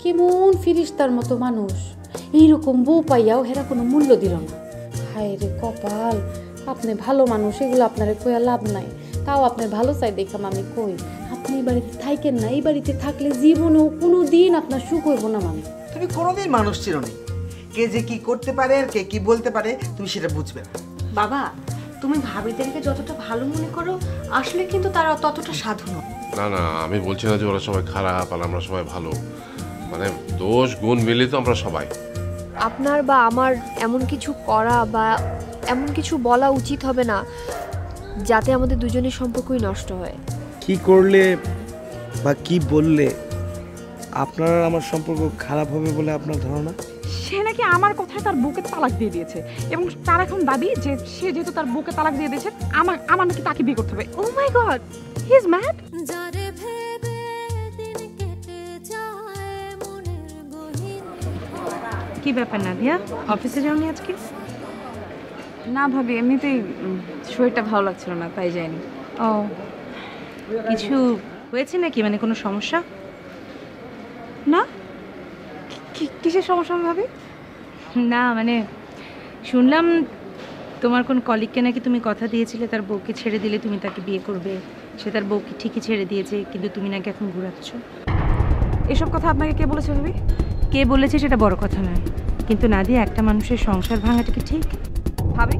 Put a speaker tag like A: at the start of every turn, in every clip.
A: কেমন ফিরিস্তার মতো মানুষ, এইরকম বউ পাইয়াও হেরা কোনো মূল্য দিল না। হায় রে কপাল, আপনি ভালো মানুষ, এগুলো আপনারে কইয়া লাভ নাই। তাও আপনার ভালো চাই দেখাম আমি কই, আপনি এই বাড়িতে থাকেন না। এই বাড়িতে থাকলে জীবনেও কোনো দিন আপনার সুখ হইব না। মানে
B: তুমি কোনোদিন মানুষ ছিল না, কে যে কি করতে পারে আর কে কি বলতে পারে তুমি সেটা বুঝবে না।
C: বাবা, তুমি ভাবিদেরকে যতটা ভালো মনে করো, আসলে কিন্তু তারা ততটা সাধু নয়।
D: না না, আমি বলছি না যে ওরা সবাই খারাপ আর আমরা সবাই ভালো, মানে দোষ গুণ মিলিয়ে তো আমরা সবাই।
E: আপনার বা আমার এমন কিছু করা বা এমন কিছু বলা উচিত হবে না যাতে আমাদের দুজনের সম্পর্কই নষ্ট হয়।
F: কি করলে বা কি বললে আপনার আর আমার সম্পর্ক খারাপ হবে বলে আপনার ধারণা?
G: সে নাকি আমার কথায় তার বউকে তালাক দিয়ে দিয়েছে, এবং তার এখন দাবি যে সে যেহেতু তার বউকে তালাক দিয়ে দিয়েছে, আমার নাকি তাকে বিয়ে করতে হবে। ও মাই গড, হি ইজ ম্যাড।
C: কি ব্যাপার নাদিয়া, অফিসে যাওনি আজকে?
G: না ভাবি, এমনিতেই শরীরটা ভালো লাগছিল না, তাই যাইনি।
C: ও, কিছু হয়েছে নাকি, মানে কোনো সমস্যা?
G: না, কিসের সমস্যা ভাবি?
C: না মানে শুনলাম তোমার কোন কলিগকে নাকি তুমি কথা দিয়েছিলে তার বউকে ছেড়ে দিলে তুমি তাকে বিয়ে করবে, সে তার বউকে ঠিকই ছেড়ে দিয়েছে, কিন্তু তুমি নাকি এখন ঘুরাচ্ছ।
G: এসব কথা আপনাকে কে বলেছে ভাবি?
C: কে বলেছে সেটা বড় কথা নয়, কিন্তু নাদিয়া, একটা মানুষের সংসার ভাঙাটা কি ঠিক?
G: ভাবি,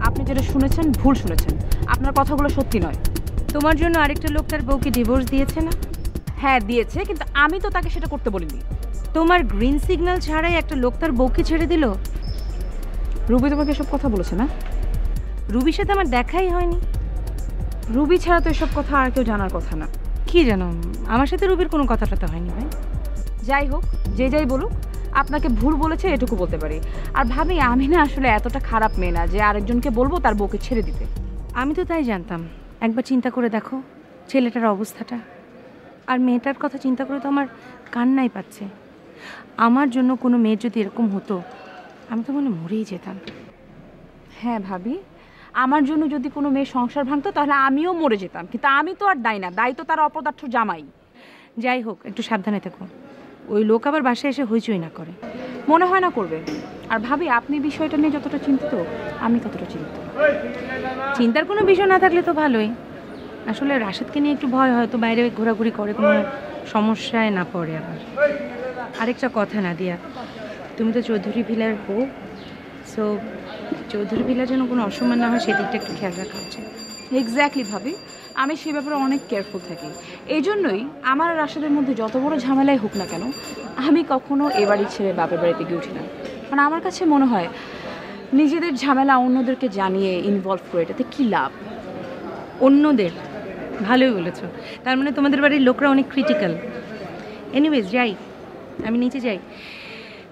G: আপনি যেটা শুনেছেন ভুল শুনেছেন, আপনার কথাগুলো সত্যি নয়।
C: তোমার জন্য আরেকটা লোক তার বউকে ডিভোর্স দিয়েছে না?
G: হ্যাঁ দিয়েছে, কিন্তু আমি তো তাকে সেটা করতে বলিনি।
C: তোমার গ্রিন সিগন্যাল ছাড়াই একটা লোক তার বউকে ছেড়ে দিল?
G: রুবি তোমাকে এসব কথা বলেছে না?
C: রুবির সাথে আমার দেখাই হয়নি।
G: রুবি ছাড়া তো এসব কথা আর কেউ জানার কথা না।
C: কি জানো, আমার সাথে রুবির কোনো কথা টথা হয়নি ভাই।
G: যাই হোক, যে যাই বলুক, আপনাকে ভুল বলেছে এটুকু বলতে পারি। আর ভাবি, আমি না আসলে এতটা খারাপ মেয়ে না যে আরেকজনকে বলবো তার বউকে ছেড়ে দিতে।
C: আমি তো তাই জানতাম। একবার চিন্তা করে দেখো ছেলেটার অবস্থাটা, আর মেয়েটার কথা চিন্তা করে তো আমার কান্নাই পাচ্ছে। আমার জন্য কোনো মেয়ের যদি এরকম হতো, আমি তো মনে মরেই যেতাম।
G: হ্যাঁ ভাবি, আমার জন্য যদি কোনো মেয়ে সংসার ভাঙতো তাহলে আমিও মরে যেতাম, কিন্তু আমি তো আর দায়ী না, দায়ী তো তার অপদার্থ জামাই।
C: যাই হোক, একটু সাবধানে থেকো, ওই লোক আবার বাসায় এসে হইচই না করে।
G: মনে হয় না করবে। আর ভাবি, আপনি বিষয়টা নিয়ে যতটা চিন্তিত, আমি ততটা চিন্তিত।
C: চিন্তার কোনো বিষয় না থাকলে তো ভালোই। আসলে রাশেদকে নিয়ে একটু ভয়, হয়তো বাইরে ঘোরাঘুরি করে কোনো সমস্যায় না পড়ে। আবার আরেকটা কথা নাদিয়া, তুমি তো চৌধুরী ভিলার বউ, সো চৌধুরী ভিলার যেন কোনো অসম্মান না হয় সেদিকটা একটু খেয়াল রাখা উচিত।
G: এক্স্যাক্টলি ভাবি, আমি সে ব্যাপারে অনেক কেয়ারফুল থাকি। এই জন্যই আমার আর রাশেদের মধ্যে যত বড় ঝামেলাই হোক না কেন, আমি কখনো এ বাড়ি ছেড়ে বাপের বাড়িতে গিয়ে উঠি না। কারণ আমার কাছে মনে হয় নিজেদের ঝামেলা অন্যদেরকে জানিয়ে ইনভলভ করে এটাতে কী লাভ।
C: অন্যদের, ভালোই বলেছো। তার মানে তোমাদের বাড়ির লোকরা অনেক ক্রিটিক্যাল। এনিওয়েজ, যাই, আমি নিচে যাই।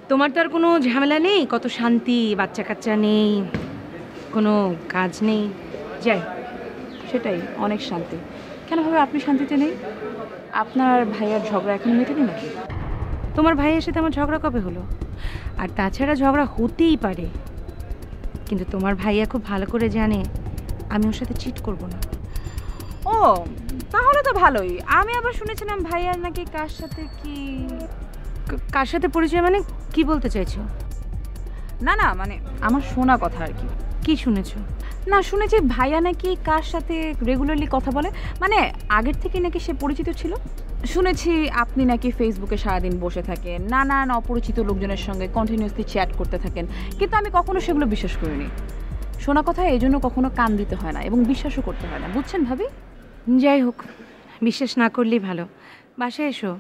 C: তোমার তো আর কোনো ঝামেলা নেই, কত শান্তি, বাচ্চা কাচ্চা নেই, কোনো কাজ নেই, যাই।
G: সেটাই, অনেক শান্তি। কেন ভাবে আপনি শান্তিতে নেই? আপনার ভাইয়ার ঝগড়া এখন মেটেনি নাকি?
C: তোমার ভাইয়ের সাথে আমার ঝগড়া কবে হলো? আর তাছাড়া ঝগড়া হতেই পারে, কিন্তু তোমার ভাইয়া খুব ভালো করে জানে আমি ওর সাথে চিট করব না।
G: ও, তাহলে তো ভালোই। আমি আবার শুনেছিলাম ভাইয়ার নাকি কার সাথে কি।
C: কার সাথে পরিচয় মানে কি বলতে চাইছো?
G: না না, মানে আমার শোনা কথা আর কি।
C: কি শুনেছো?
G: না, শুনেছি ভাইয়া নাকি কার সাথে রেগুলারলি কথা বলে, মানে আগের থেকে নাকি সে পরিচিত ছিল। শুনেছি আপনি নাকি ফেসবুকে সারাদিন বসে থাকেন, নানান অপরিচিত লোকজনের সঙ্গে কন্টিনিউয়াসলি চ্যাট করতে থাকেন, কিন্তু আমি কখনো সেগুলো বিশ্বাস করিনি। শোনা কথা, এই জন্য কখনো কান দিতে হয় না এবং বিশ্বাসও করতে হয় না, বুঝছেন ভাবি?
C: যাই হোক, বিশ্বাস না করলেই ভালো। বাসায় এসো,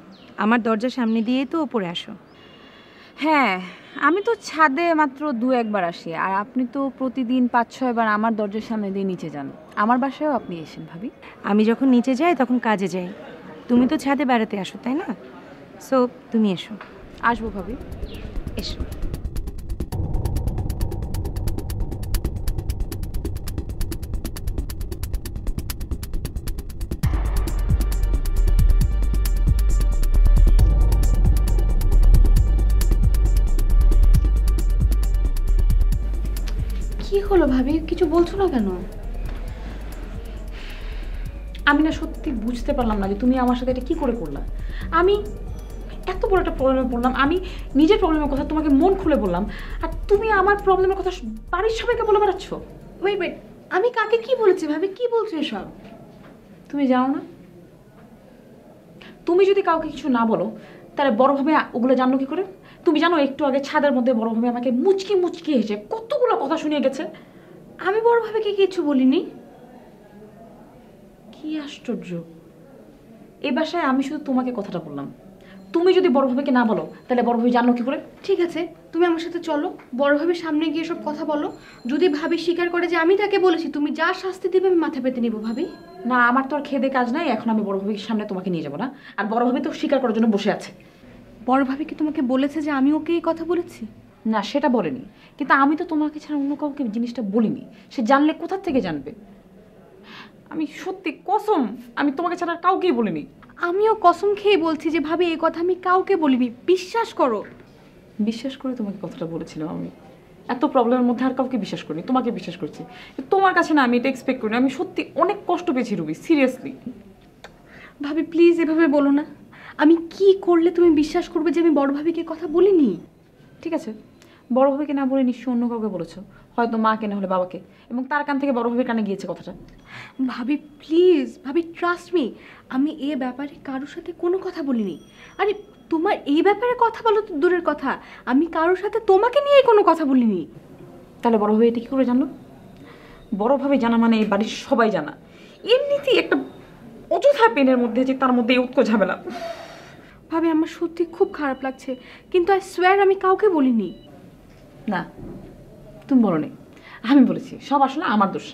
C: আমার দরজার সামনে দিয়েই তো ওপরে আসো।
G: হ্যাঁ, আমি তো ছাদে মাত্র 2-1 বার আসি, আর আপনি তো প্রতিদিন 5-6 বার আমার দরজার সামনে দিয়ে নিচে যান। আমার বাসায়ও আপনি এসেন ভাবি।
C: আমি যখন নিচে যাই তখন কাজে যাই, তুমি তো ছাদে বেড়াতে আসো, তাই না? সো তুমি এসো।
G: আসবো ভাবি,
C: এসো।
A: কি হলো ভাবি, কিছু বলছো না কেন?
G: আমি না সত্যি বুঝতে পারলাম না যে তুমি আমার সাথে এটা কি করে করলা। আমি এত বড় একটা প্রবলেমে পড়লাম, আমি নিজের প্রবলেমের কথা তোমাকে মন খুলে বললাম, আর তুমি আমার প্রবলেমের কথা বাড়ির সবাইকে বলে বেড়াচ্ছ।
C: ওয়েট, আমি কাকে কি বলেছি ভাবি, কি বলছো এসব?
G: তুমি জানো না, তুমি যদি কাউকে কিছু না বলো তাহলে বড়ভাবে ওগুলো জানলো কি করে? তুমি জানো একটু আগে ছাদের মধ্যে বড়ভাবে আমাকে মুচকি মুচকি হেসে কতগুলো কথা শুনিয়ে গেছে।
C: আমি বড় ভাবে কিছু বলিনি।
G: কি আশ্চর্য, এ বাসায় আমি শুধু তোমাকে কথাটা বললাম, তুমি যদি বড়ভাবেকে না বলো তাহলে বড়ভাবে জানলো কি করে?
C: ঠিক আছে, তুমি আমার সাথে চলো, বড় ভাবে সামনে গিয়ে সব কথা বলো। যদি ভাবি স্বীকার করে যে আমি তাকে বলেছি, তুমি যা শাস্তি দেবে আমি মাথা পেতে নিব ভাবি।
G: না, আমার তো আর খেদে কাজ নাই, এখন আমি বড়ভাবের সামনে তোমাকে নিয়ে যাবো না। আর বড়ভাবে তো স্বীকার করার জন্য বসে আছে।
C: বড় ভাবি কি তোমাকে বলেছে যে আমি ওকে এই কথা বলেছি?
G: না, সেটা বলেনি, কিন্তু আমি তো তোমাকে ছাড়া অন্য কাউকে জিনিসটা বলিনি। সে জানলে কোথা থেকে জানবে? আমি সত্যি কসম, আমি তোমাকে ছাড়া আর কাউকেই বলিনি।
C: আমিও কসম খেয়ে বলছি যে ভাবি এই কথা আমি কাউকে বলিনি, বিশ্বাস করো।
G: বিশ্বাস করে তোমাকে কথাটা বলেছিলাম। আমি এত প্রবলেমের মধ্যে আর কাউকে বিশ্বাস করিনি, তোমাকে বিশ্বাস করছি। তোমার কাছে না, আমি এটা এক্সপেক্ট করিনি। আমি সত্যি অনেক কষ্ট পেয়েছি রুবি, সিরিয়াসলি।
C: ভাবি প্লিজ এভাবে বলো না। আমি কি করলে তুমি বিশ্বাস করবে যে আমি বড় ভাবিকে কথা বলিনি?
G: ঠিক আছে, বড় ভাবিকে না বলে নিশ্চয়ই অন্য কাউকে বলেছো, হয়তো মাকে না হলে বাবাকে, এবং তার কান থেকে বড় ভাবির কানে গিয়েছে কথাটা।
C: ভাবি প্লিজ, ভাবি ট্রাস্ট মি, আমি এ ব্যাপারে কারোর সাথে কোনো কথা বলিনি। আরে তোমার এই ব্যাপারে কথা বলো তো দূরের কথা, আমি কারোর সাথে তোমাকে নিয়ে কোনো কথা বলিনি।
G: তাহলে বড় ভাবি এটা কি করে জানলো? বড় ভাবি জানা মানে এই বাড়ির সবাই জানা। এমনিতেই একটা অযথা পেনের মধ্যে আছে, তার মধ্যে এই উৎকো ঝামেলা।
C: ভাবি আমার সত্যি খুব খারাপ লাগছে, কিন্তু আই সোয়্যার আমি কাউকে বলিনি।
G: না, তুমি বলোনি, আমি বলেছি। সব আসলে আমার দোষ।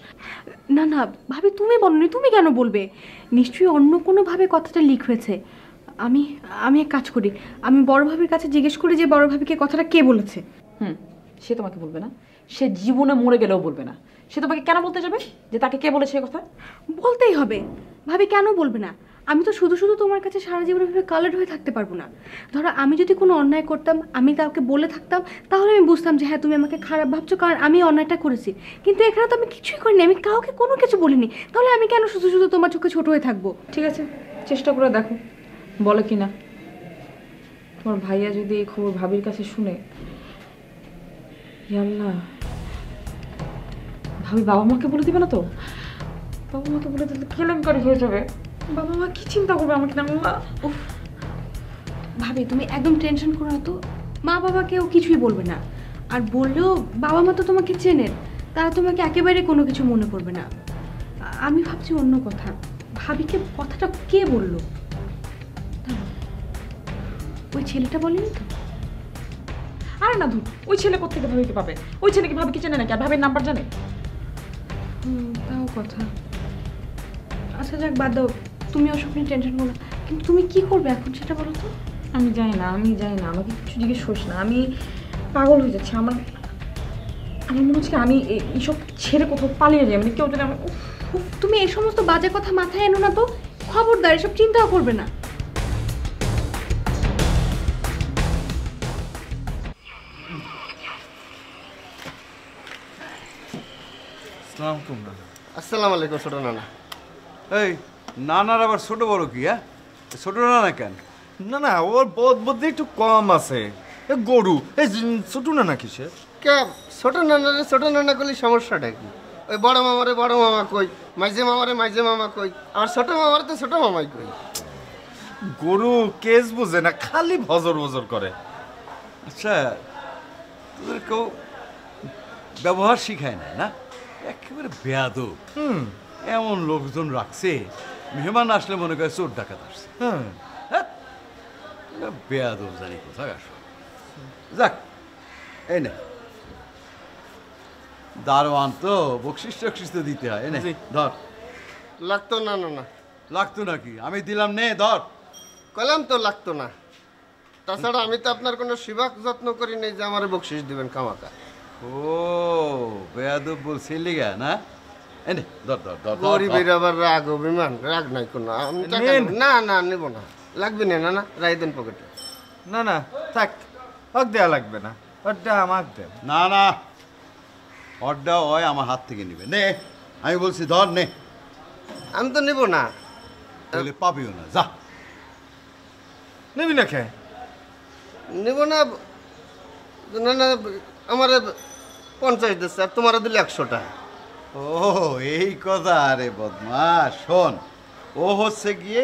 C: না না ভাবি, তুমি বলনি, তুমি কেন বলবে? নিশ্চয়ই অন্য কোনোভাবে কথাটা লিক হয়েছে। আমি আমি এক কাজ করি, আমি বড় ভাবির কাছে জিজ্ঞেস করি যে বড় ভাবিকে কথাটা কে বলেছে।
G: সে তোমাকে বলবে না, সে জীবনে মরে গেলেও বলবে না। সে তোমাকে কেন বলতে যাবে যে তাকে কে বলেছে কথা?
C: বলতেই হবে। ভাবি কেন বলবে না? আমি তো শুধু শুধু তোমার কাছে সারা জীবন ভাবে কালার্ড হয়ে থাকতে পারবো না। ধরো আমি যদি কোনো অন্যায় করতাম, আমি কাউকে বলে থাকতাম, তাহলে আমি বুঝতাম যে হ্যাঁ তুমি আমাকে খারাপ ভাবছো, কারণ আমি অন্যায়টা করেছি। কিন্তু এখানে তো আমি কিছুই করিনি, আমি কাউকে কোনো কিছু বলিনি, তাহলে আমি কেন শুধু শুধু তোমার চোখে ছোট হয়ে থাকবো?
G: ঠিক আছে, চেষ্টা করে দেখো বলে কি না। তোমার ভাইয়া যদি এই খবর ভাবির কাছে শুনে, আল্লাহ, ভাবি বাবা মাকে বলে দিবে না তো? বাবা মাকে বলে দিলে কেলেঙ্কারি হয়ে যাবে। বাবা মা কি চিন্তা করবে আমাকে না? আল্লাহ,
C: উফ ভাবি তুমি একদম টেনশন করো না তো, মা বাবাকেও কিছুই বলবে না। আর বললেও বাবা মা তো তোমাকে চেনেন, তারা তোমাকে একেবারে কোনো কিছু মনে করবে না। আমি ভাবছি অন্য কথা, ভাবিকে কথাটা কে বললো? ওই ছেলেটা বলেনি তো?
G: আরে না ধুর, ওই ছেলে কোত্থেকে ভাবিকে পাবে? ওই ছেলে কি ভাবিকে চেনে নাকি? আর ভাবির নাম্বার জানে?
C: তাও কথা। আচ্ছা যাক, বাদ দাও, তুমি ওসব নিয়ে টেনশন করো না। কিন্তু তুমি কি করবে এখন সেটা বলো তো?
G: আমি জানি না, আমাকে কিছু জিজ্ঞেস করিস না। আমি পাগল হয়ে যাচ্ছি। আমার মনে হচ্ছে আমি এইসব ছেড়ে কোথাও পালিয়ে যাই। মানে কেউ যদি আমার
C: তুমি এই সমস্ত বাজে কথা মাথায় এনো না তো, খবরদার এসব চিন্তাও করবে না।
H: আসসালামু আলাইকুম ছোট নানা।
I: এই নানার আবার ছোট বড় কি? হ্যাঁ, ছোট নানা কেন?
F: না না, ওর বোধ বুদ্ধি একটু কম আছে। গরু এই ছোট না না কিসের?
H: কে ছোট নানারে ছোট নানা করলে সমস্যাটা কি? ওই বড় মামারে বড় মামা কই, মাইজে মামারে মাইজে মামা কই, আর ছোট মামারে তো ছোট মামাই কই।
F: গরু কেস বুঝে না, খালি ভজর ভজর করে।
I: আচ্ছা, তোদের কেউ ব্যবহার শিখায় না? না, একেবারে বেয়াদব। এমন লোকজন রাখছে, মেহমান আসলে মনে করে চোর ডাকাত আসছে। হ্যাঁ, বেয়াদব জানি কোথায় আসো। যাক, এই নে দারোয়ান তো, বকশিস টকশিস তো দিতে হয়। এনে ধর।
H: লাগতো না নানা।
I: লাগতো নাকি? আমি দিলাম, নে ধর।
H: কইলাম তো লাগতো না। তাছাড়া আমি তো আপনার কোনো সেবা যত্ন করি নাই যে আমার বকশিস দিবেন কামাকা।
I: ও বেয়াদব বলছি লিগা না? এনে ধর ধর ধর।
H: গরিবের আবার রাগ অভিমান, রাগ নাই কোনো। আমি না না নেব না, লাগবে না নানা, রাই দেন পকেটে।
F: না না থাক, হক দেওয়া লাগবে না, ওটা আমার দেন।
I: না না, অর্ডা হয় আমার হাত থেকে নিবে। নে, আমি বলছি ধর, নে।
H: আমি তো নেব না।
I: তাহলে পাবিও না, যা।
F: নিবি না খে?
H: নেব না। না না, আমার 50 দিচ্ছে, আর তোমার দিলে 100 টাকা।
I: ও এই কথা, আরে বদমাস শোন, ও হচ্ছে গিয়ে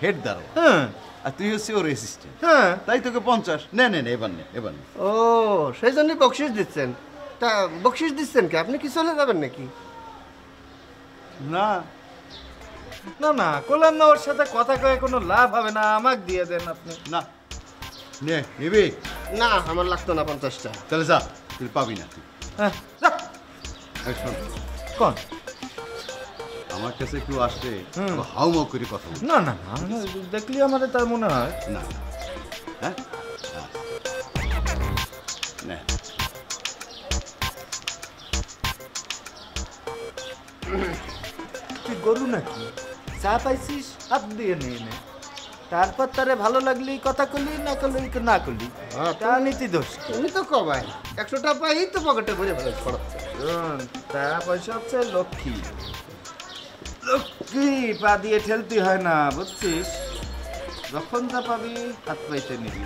I: হেড দারোয়ান,
H: হ্যাঁ
I: আর তুই হচ্ছে ওর অ্যাসিস্ট্যান্ট,
H: হ্যাঁ।
I: তাই তোকে 50। নে নে নে, এবার নে, এবার নে।
H: ও সেই জন্যই বকশিস দিচ্ছেন। তা বকশিস দিচ্ছেন কি, আপনি কি চলে যাবেন নাকি?
I: না
F: না না, করলাম না, ওর সাথে কথা কয়ে কোনো লাভ হবে না, আমাকে দিয়ে দেন আপনি।
I: না, নে নিবি?
H: না, আমার লাগতো না 50 টাকা।
I: তাহলে যা, তুই পাবি না। তুই
F: হ্যাঁ, যা।
I: এই শোন,
F: কোন?
I: আমার কাছে কেউ আসলে হাউ মাউ করে কথা বল।
F: না না না, দেখলি আমার তার মনে হয়।
I: না, হ্যাঁ না,
F: তুই গরু নাকি? চা পাইছিস, হাত দিয়ে নিয়ে নে, তারপর তারে ভালো লাগলি কথা করলি, না করলি না করলি, তা নীতি দোষ।
H: তুমি তো কবাই 100 টাকা পাই তো পকেটে ভরে ফেলে ছড়াচ্ছে।
F: টাকা পয়সা হচ্ছে লক্ষ্মী, লক্ষ্মী পা দিয়ে ঠেলতে হয় না, বুঝছিস? যখন যা পাবি হাত পাইতে নিবি।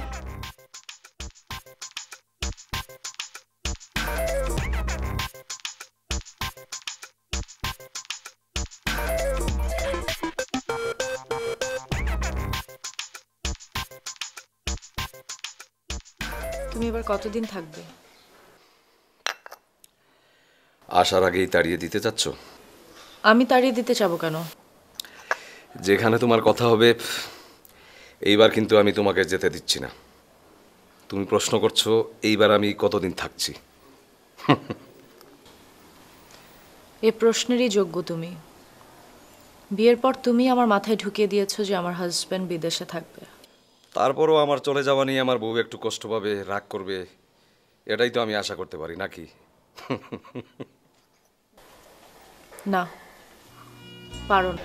G: তুমি এবার কতদিন থাকবে?
J: আসার আগেই তাড়িয়ে দিতে চাচ্ছ?
G: আমি তাড়িয়ে দিতে যাবো কেন?
J: যেখানে তোমার কথা হবে এইবার কিন্তু আমি তোমাকে যেতে দিচ্ছি না। তুমি প্রশ্ন করছো এইবার আমি কতদিন থাকছি।
G: এ প্রশ্নেরই যোগ্য তুমি। বিয়ের পর তুমি আমার মাথায় ঢুকিয়ে দিয়েছো যে আমার হাজব্যান্ড বিদেশে থাকবে।
J: তারপরও আমার চলে যাওয়া নিয়ে আমার বউ একটু কষ্ট পাবে, রাগ করবে, এটাই তো আমি আশা করতে পারি নাকি?
G: না, পারো না।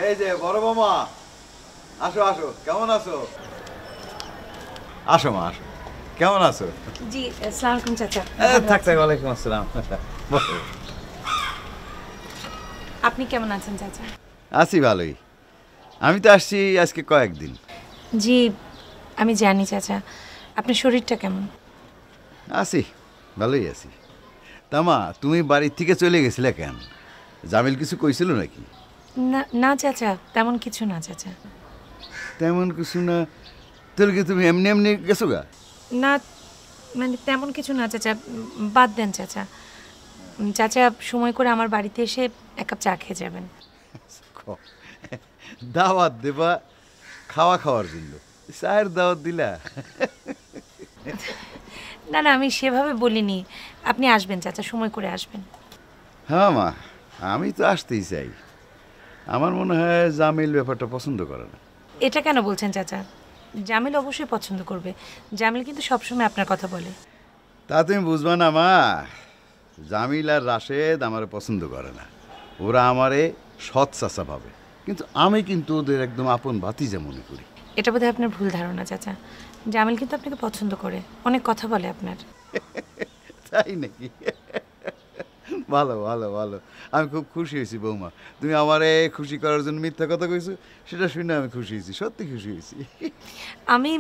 I: এই যে বড় মামা, আসো আসো, কেমন আছো? আসো মা, আসো, কেমন আছো?
C: জি, আসসালামু আলাইকুম চাচা।
F: থাক থাক, ওয়ালাইকুম আসসালাম।
C: আপনি কেমন আছেন চাচা?
I: আছি ভালোই। আমি তো আসছি আজকে কয়েকদিন।
C: জি, আমি জানি চাচা। আপনার শরীরটা কেমন?
I: আছি, ভালোই আছি। তামা, তুমি বাড়ির থেকে চলে গেছিলে কেন? জামিল কিছু কইছিল নাকি?
C: না না চাচা, তেমন কিছু না চাচা।
I: তেমন কিছু না? তাহলে কি তুমি এমনি এমনি গেছো গা?
C: না মানে তেমন কিছু না চাচা, বাদ দেন চাচা। চাচা সময় করে আমার বাড়িতে এসে এক কাপ চা খেয়ে যাবেন।
I: দাওয়াত দেবা খাওয়ার জন্য, চায়ের দাওয়াত দিলা?
C: না না, আমি সেভাবে বলিনি। আপনি আসবেন চাচা, সময় করে আসবেন।
I: হ্যাঁ মা, আমি তো আসতেই চাই। আমার মনে হয় জামিল ব্যাপারটা পছন্দ করে না।
C: এটা কেন বলছেন চাচা? জামিল অবশ্যই পছন্দ করবে। জামিল কিন্তু সবসময় আপনার কথা বলে।
I: তা তুমি বুঝবা না মা, জামিল আর রাশেদ আমার পছন্দ করে না। ওরা আমারে সৎ চাচা ভাবে, কিন্তু আমি কিন্তু ওদের একদম আপন ভাতিজা মনে করি।
C: এটা বোধহয় আপনার ভুল ধারণা চাচা। জামিল কিন্তু আপনাকে পছন্দ করে, অনেক কথা বলে আপনার।
I: তাই নাকি? ভালো ভালো ভালো, আমি খুব খুশি হয়েছি বৌমা। তুমি আমারে খুশি করার জন্য মিথ্যা কথা কইছো, সেটা শুনে আমি খুশি হয়েছি, সত্যি খুশি হয়েছি।
C: আমি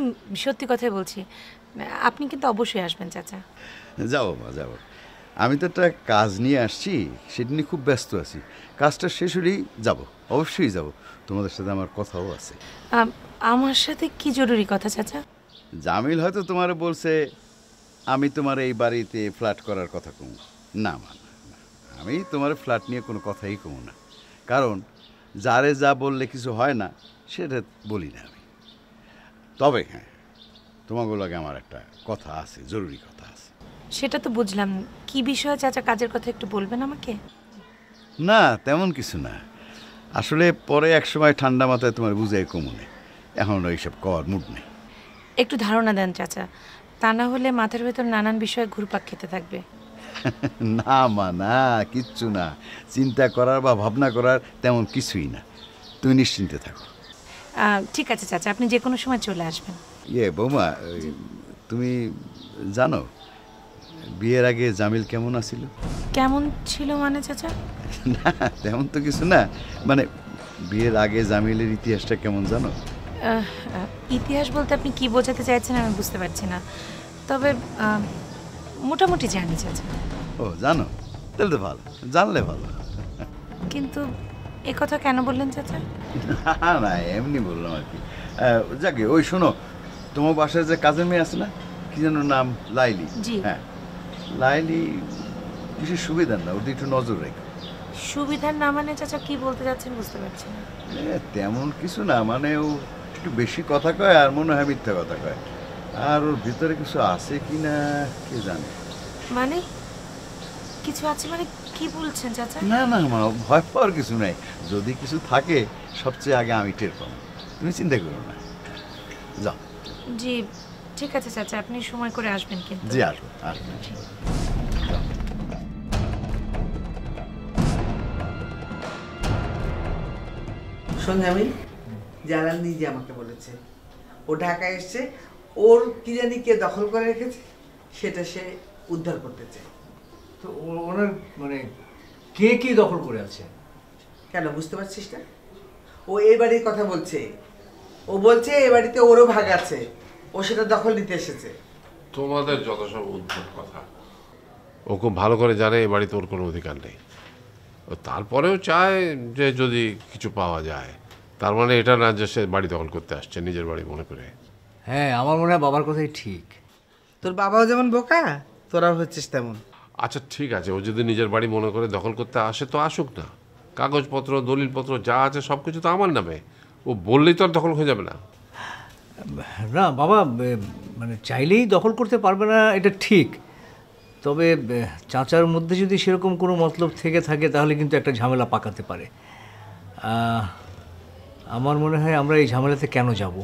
C: সত্যি কথাই বলছি। আপনি কিন্তু অবশ্যই আসবেন চাচা।
I: যাবো মা, যাবো। আমি তো একটা কাজ নিয়ে আসছি, সেটা নিয়ে খুব ব্যস্ত আছি। কাজটা শেষ হলেই যাবো, অবশ্যই যাব। তোমাদের সাথে আমার কথাও আছে।
C: আমার সাথে কি জরুরি কথা চাচা?
I: জামিল হয়তো তোমার বলছে আমি তোমার এই বাড়িতে ফ্ল্যাট করার কথা কম। না মা, আমি তোমার ফ্ল্যাট নিয়ে কোনো কথাই কম না, কারণ যারে যা বললে কিছু হয় না সেটা বলি না আমি। তবে হ্যাঁ, তোমাকে লাগে আমার একটা কথা আছে, জরুরি কথা আছে।
C: সেটা তো বুঝলাম। কি বিষয়ে চাচা কাজের কথা একটু বলবেন আমাকে?
I: না তেমন কিছু না, আসলে পরে এক সময় ঠান্ডা মাথায় তোমার বুঝাই কমনে, এখন ওইসব কর মুড নেই।
C: একটু ধারণা দেন চাচা, তা না হলে মাথার ভেতর নানান বিষয়ে ঘুরপাক খেতে থাকবে।
I: না মা, না কিচ্ছু না, চিন্তা করার বা ভাবনা করার তেমন কিছুই না, তুমি নিশ্চিন্তে থাকো।
C: ঠিক আছে চাচা, আপনি যে কোনো সময় চলে আসবেন।
I: বৌমা, তুমি জানো বিয়ের আগে জামিল কেমন আছিল?
C: কেমন ছিল মানে চাচা?
I: না তেমন তো কিছু না, মানে বিয়ের আগে জামিলের ইতিহাসটা কেমন জানো?
C: ইতিহাস বলতে আপনি কি বোঝাতে চাইছেন আমি বুঝতে পারছি না, তবে মোটামুটি জানি চাচা।
I: ও জানো, তাহলে তো ভালো, জানলে ভালো।
C: কিন্তু এ কথা কেন বললেন চাচা?
I: না এমনি বললাম আর কি। যাকে ওই শোনো, তোমার বাসায় যে কাজের মেয়ে আছে না, কি যেন নাম, লাইলি? হ্যাঁ লাইলি বিশেষ সুবিধার না, ওদের একটু নজর রেখে।
C: সুবিধার না মানে চাচা কি বলতে যাচ্ছেন বুঝতে পারছি না।
I: তেমন কিছু না, মানে ও একটু বেশি কথা কয় আর মনে হয় মিথ্যা কথা কয়, আর ওর ভিতরে কিছু আছে কি না কে জানে।
C: মানে কিছু আছে মানে কি বলছেন চাচা?
I: না না মা, ভয় পাওয়ার কিছু নাই, যদি কিছু থাকে সবচেয়ে আগে আমি টের পাবো, তুমি চিন্তা করো না। যাও।
C: জি ঠিক আছে চাচা, আপনি সময় করে আসবেন কিন্তু।
I: জি আসবো আসবো।
B: শোন জামিল, জালাল নিজে আমাকে বলেছে ও ঢাকায় এসছে, ওর কি জানি কে দখল করে রেখেছে, সেটা সে উদ্ধার করতে চায়।
K: তো ওনার মানে কে কি দখল করে আছে?
B: কেন বুঝতে পারছিস না? ও এই বাড়ির কথা বলছে, ও বলছে এই বাড়িতে ওরও ভাগ আছে, ও সেটা দখল নিতে এসেছে।
D: তোমাদের যত সব উদ্ভট কথা। ও খুব ভালো করে জানে এই বাড়িতে ওর কোনো অধিকার নেই, ও তারপরেও চায় যে যদি কিছু পাওয়া যায়, তার মানে এটা না যে সে বাড়ি দখল করতে আসছে নিজের বাড়ি মনে করে।
K: হ্যাঁ আমার মনে হয় বাবার কথাই ঠিক।
B: তোর বাবাও যেমন বোকা, তোরাও হচ্ছিস তেমন।
D: আচ্ছা ঠিক আছে, ও যদি নিজের বাড়ি মনে করে দখল করতে আসে তো আসুক না, কাগজপত্র দলিলপত্র যা আছে সব কিছু তো আমার নামে, ও বললেই তো আর দখল হয়ে যাবে না।
K: না বাবা, মানে চাইলেই দখল করতে পারবে না এটা ঠিক, তবে চাচার মধ্যে যদি সেরকম কোনো মতলব থেকে থাকে তাহলে কিন্তু একটা ঝামেলা পাকাতে পারে। আমার মনে হয় আমরা এই ঝামেলাতে কেন যাব।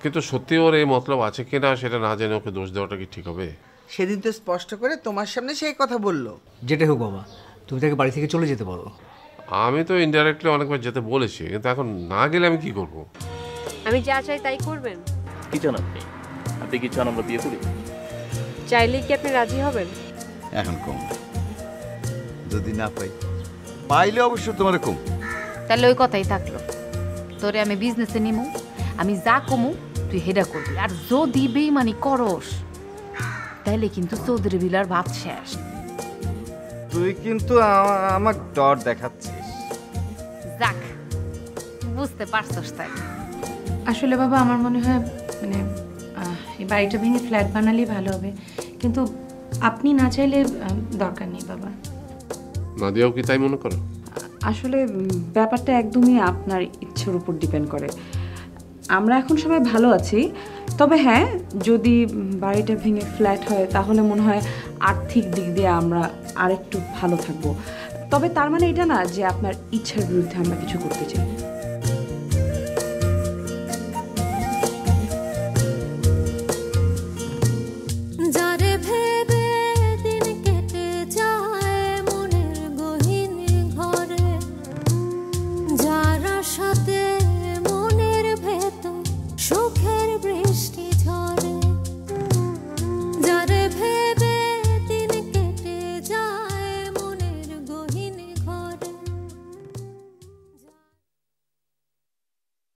D: কিন্তু সত্যি ওর এই মতলব আছে কিনা সেটা না জেনে ওকে দোষ দেওয়াটা কি ঠিক হবে?
B: সেদিন তো স্পষ্ট করে তোমার সামনে সেই কথা বললো।
K: যেটা হোক বাবা, তুমি তাকে বাড়ি থেকে চলে যেতে পারো।
D: আমি তো ইনডাইরেক্টলি অনেকবার যেতে বলেছি, কিন্তু এখন না গেলে আমি কি করব?
E: আমি যা চাই তাই করবেন?
L: কি চান আপনি? আপনি কি চান আমরা বিয়ে করি?
E: চাইলে কি আপনি রাজি হবেন?
I: এখন কম, যদি না পাই, পাইলে অবশ্য তোমার কম।
A: তাহলে ওই কথাই থাকলো, তোরে আমি বিজনেসে নিমু, আমি যা কমু তুই হেডা করবি, আর যদি বেইমানি করস তাহলে কিন্তু চৌধুরী বিলার ভাত শেষ।
F: তুই কিন্তু আমার ডর দেখাচ্ছিস।
A: যাক, বুঝতে পারছস তাই।
C: আসলে বাবা আমার মনে হয় মানে এই বাড়িটা ভেঙে ফ্ল্যাট বানালেই ভালো হবে, কিন্তু আপনি না চাইলে দরকার নেই বাবা।
D: নাদিয়াও কি তাই মনে করো?
G: আসলে ব্যাপারটা একদমই আপনার ইচ্ছের উপর ডিপেন্ড করে। আমরা এখন সবাই ভালো আছি, তবে হ্যাঁ যদি বাড়িটা ভেঙে ফ্ল্যাট হয় তাহলে মনে হয় আর্থিক দিক দিয়ে আমরা আরেকটু ভালো থাকবো। তবে তার মানে এটা না যে আপনার ইচ্ছার বিরুদ্ধে আমরা কিছু করতে চাই।